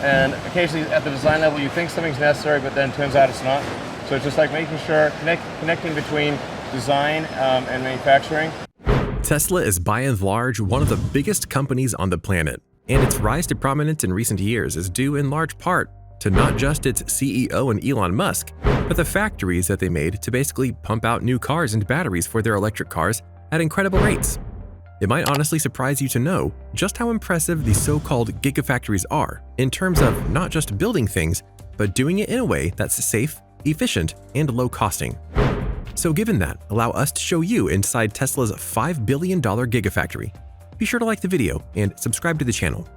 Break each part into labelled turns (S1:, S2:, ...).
S1: and occasionally at the design level you think something's necessary, but then turns out it's not. So it's just like making sure, connecting between design and manufacturing.
S2: Tesla is by and large one of the biggest companies on the planet, and its rise to prominence in recent years is due in large part to not just its CEO and Elon Musk, but the factories that they made to basically pump out new cars and batteries for their electric cars at incredible rates. It might honestly surprise you to know just how impressive these so-called gigafactories are in terms of not just building things, but doing it in a way that's safe, efficient, and low-costing. So given that, allow us to show you inside Tesla's $5 billion Gigafactory. Be sure to like the video and subscribe to the channel.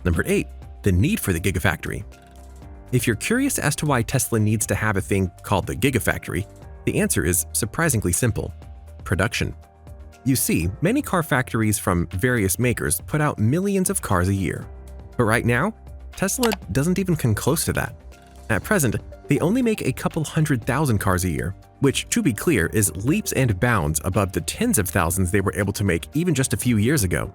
S2: Number 8. The need for the Gigafactory. If you're curious as to why Tesla needs to have a thing called the Gigafactory, the answer is surprisingly simple: production. You see, many car factories from various makers put out millions of cars a year. But right now, Tesla doesn't even come close to that. At present, they only make a couple 100,000 cars a year, which, to be clear, is leaps and bounds above the tens of thousands they were able to make even just a few years ago.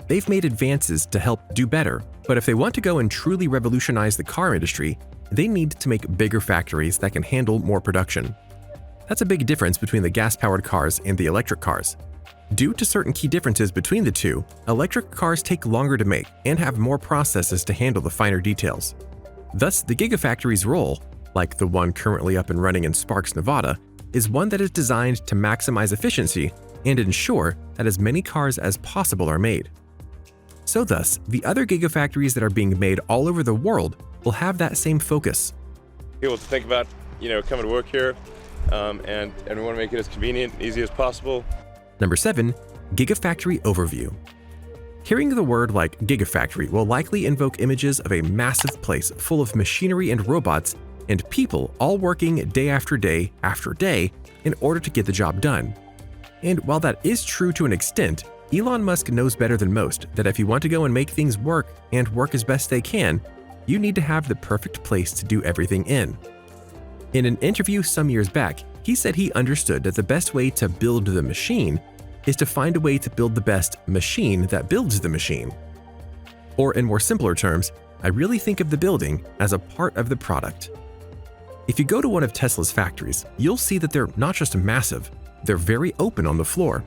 S2: They've made advances to help do better, but if they want to go and truly revolutionize the car industry, they need to make bigger factories that can handle more production. That's a big difference between the gas-powered cars and the electric cars. Due to certain key differences between the two, electric cars take longer to make and have more processes to handle the finer details. Thus, the Gigafactory's role, like the one currently up and running in Sparks, Nevada, is one that is designed to maximize efficiency and ensure that as many cars as possible are made. So thus, the other Gigafactories that are being made all over the world will have that same focus.
S3: People to think about, coming to work here, and we want to make it as convenient and easy as possible.
S2: Number 7. Gigafactory Overview. Hearing the word like Gigafactory will likely invoke images of a massive place full of machinery and robots and people all working day after day after day in order to get the job done. And while that is true to an extent, Elon Musk knows better than most that if you want to go and make things work and work as best they can, you need to have the perfect place to do everything in. In an interview some years back, he said he understood that the best way to build the machine is to find a way to build the best machine that builds the machine. Or in more simpler terms, I really think of the building as a part of the product. If you go to one of Tesla's factories, you'll see that they're not just massive, they're very open on the floor,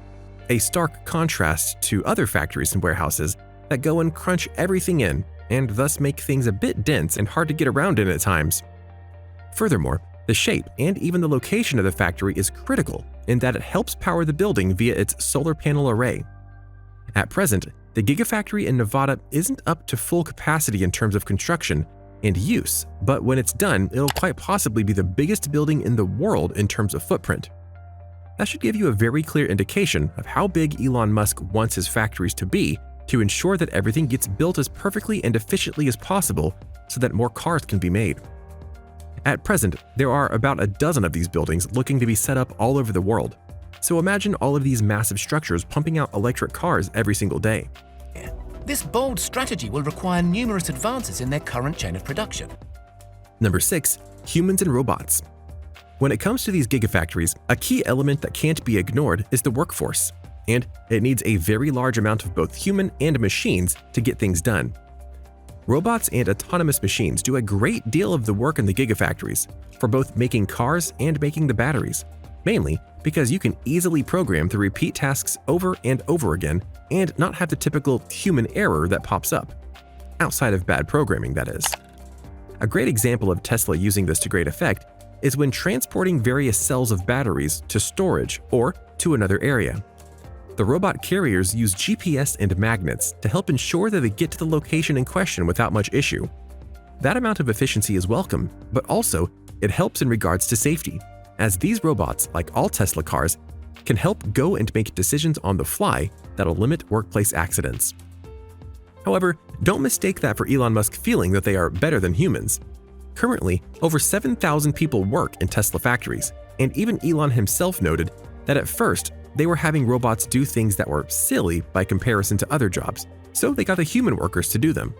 S2: a stark contrast to other factories and warehouses that go and crunch everything in and thus make things a bit dense and hard to get around in at times. Furthermore, the shape and even the location of the factory is critical in that it helps power the building via its solar panel array. At present, the Gigafactory in Nevada isn't up to full capacity in terms of construction and use, but when it's done, it'll quite possibly be the biggest building in the world in terms of footprint. That should give you a very clear indication of how big Elon Musk wants his factories to be to ensure that everything gets built as perfectly and efficiently as possible so that more cars can be made. At present, there are about a dozen of these buildings looking to be set up all over the world. So imagine all of these massive structures pumping out electric cars every single day.
S4: This bold strategy will require numerous advances in their current chain of production.
S2: Number 6. Humans and robots. When it comes to these gigafactories, a key element that can't be ignored is the workforce, and it needs a very large amount of both human and machines to get things done. Robots and autonomous machines do a great deal of the work in the gigafactories for both making cars and making the batteries, mainly because you can easily program to repeat tasks over and over again and not have the typical human error that pops up, outside of bad programming, that is. A great example of Tesla using this to great effect is when transporting various cells of batteries to storage or to another area. The robot carriers use GPS and magnets to help ensure that they get to the location in question without much issue. That amount of efficiency is welcome, but also it helps in regards to safety, as these robots, like all Tesla cars, can help go and make decisions on the fly that'll limit workplace accidents. However, don't mistake that for Elon Musk feeling that they are better than humans. Currently, over 7,000 people work in Tesla factories, and even Elon himself noted that at first, they were having robots do things that were silly by comparison to other jobs, so they got the human workers to do them.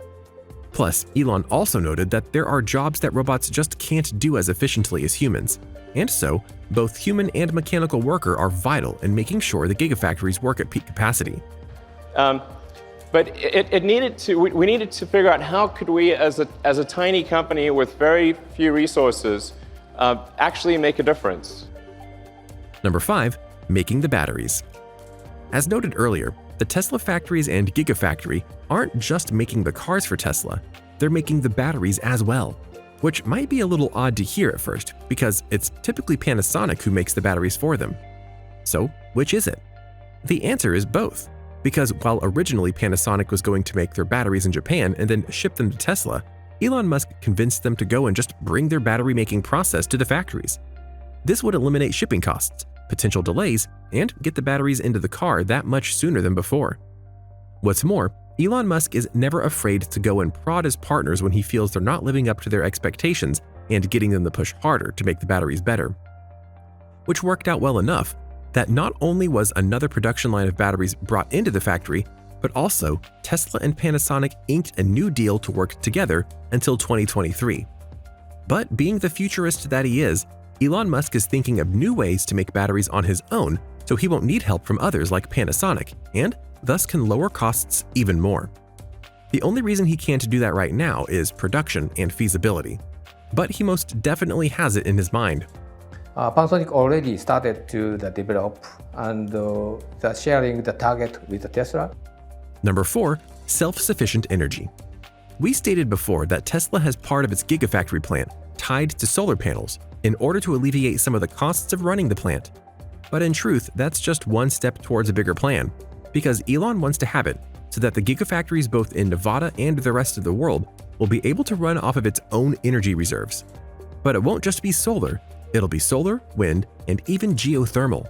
S2: Plus, Elon also noted that there are jobs that robots just can't do as efficiently as humans, and so both human and mechanical worker are vital in making sure the gigafactories work at peak capacity.
S3: But we needed to figure out how could we, as a tiny company with very few resources, actually make a difference.
S2: Number 5. Making the batteries. As noted earlier, the Tesla factories and Gigafactory aren't just making the cars for Tesla, they're making the batteries as well. Which might be a little odd to hear at first, because it's typically Panasonic who makes the batteries for them. So, which is it? The answer is both. Because while originally Panasonic was going to make their batteries in Japan and then ship them to Tesla, Elon Musk convinced them to go and just bring their battery making process to the factories. This would eliminate shipping costs, potential delays, and get the batteries into the car that much sooner than before. What's more, Elon Musk is never afraid to go and prod his partners when he feels they're not living up to their expectations and getting them to push harder to make the batteries better. Which worked out well enough that not only was another production line of batteries brought into the factory, but also Tesla and Panasonic inked a new deal to work together until 2023. But being the futurist that he is, Elon Musk is thinking of new ways to make batteries on his own so he won't need help from others like Panasonic, and thus can lower costs even more. The only reason he can't do that right now is production and feasibility. But he most definitely has it in his mind.
S5: Panasonic already started to develop and sharing the target with the Tesla.
S2: Number 4. Self-Sufficient Energy. We stated before that Tesla has part of its Gigafactory plant tied to solar panels in order to alleviate some of the costs of running the plant. But in truth, that's just one step towards a bigger plan, because Elon wants to have it so that the Gigafactories both in Nevada and the rest of the world will be able to run off of its own energy reserves. But it won't just be solar. It'll be solar, wind, and even geothermal.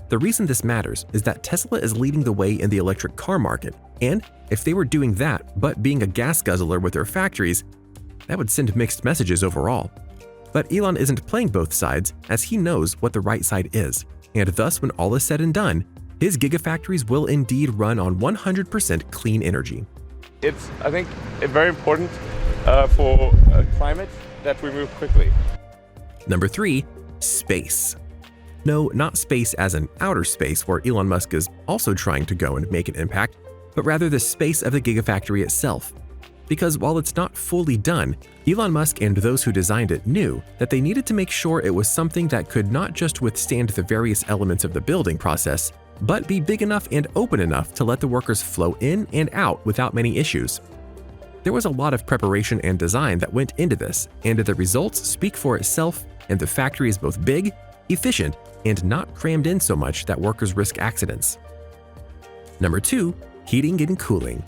S2: The reason this matters is that Tesla is leading the way in the electric car market, and if they were doing that but being a gas guzzler with their factories, that would send mixed messages overall. But Elon isn't playing both sides, as he knows what the right side is, and thus when all is said and done, his Gigafactories will indeed run on 100% clean energy.
S3: It's, I think, very important for climate that we move quickly.
S2: Number 3. Space. No, not space as in outer space where Elon Musk is also trying to go and make an impact, but rather the space of the Gigafactory itself. Because while it's not fully done, Elon Musk and those who designed it knew that they needed to make sure it was something that could not just withstand the various elements of the building process, but be big enough and open enough to let the workers flow in and out without many issues. There was a lot of preparation and design that went into this, and the results speak for itself, and the factory is both big, efficient, and not crammed in so much that workers risk accidents. Number 2. Heating and cooling.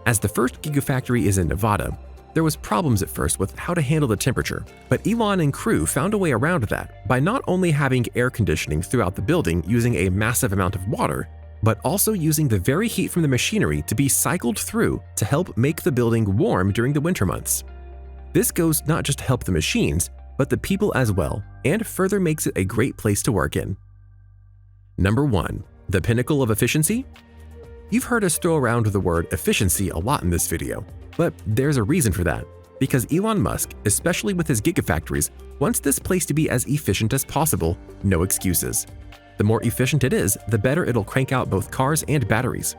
S2: As the first Gigafactory is in Nevada, there was problems at first with how to handle the temperature, but Elon and crew found a way around that by not only having air conditioning throughout the building using a massive amount of water, but also using the very heat from the machinery to be cycled through to help make the building warm during the winter months. This goes not just to help the machines, but the people as well, and further makes it a great place to work in. Number 1. The pinnacle of efficiency? You've heard us throw around the word efficiency a lot in this video, but there's a reason for that, because Elon Musk, especially with his Gigafactories, wants this place to be as efficient as possible, no excuses. The more efficient it is, the better it'll crank out both cars and batteries.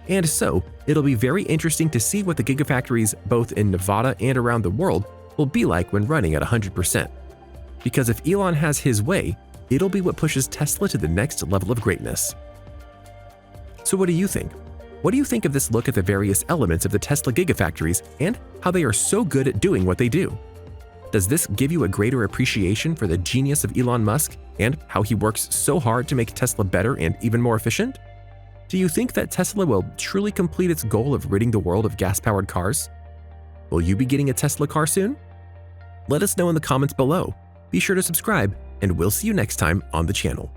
S2: And so, it'll be very interesting to see what the Gigafactories both in Nevada and around the world will be like when running at 100%. Because if Elon has his way, it'll be what pushes Tesla to the next level of greatness. So what do you think? What do you think of this look at the various elements of the Tesla Gigafactories and how they are so good at doing what they do? Does this give you a greater appreciation for the genius of Elon Musk and how he works so hard to make Tesla better and even more efficient? Do you think that Tesla will truly complete its goal of ridding the world of gas-powered cars? Will you be getting a Tesla car soon? Let us know in the comments below. Be sure to subscribe, and we'll see you next time on the channel.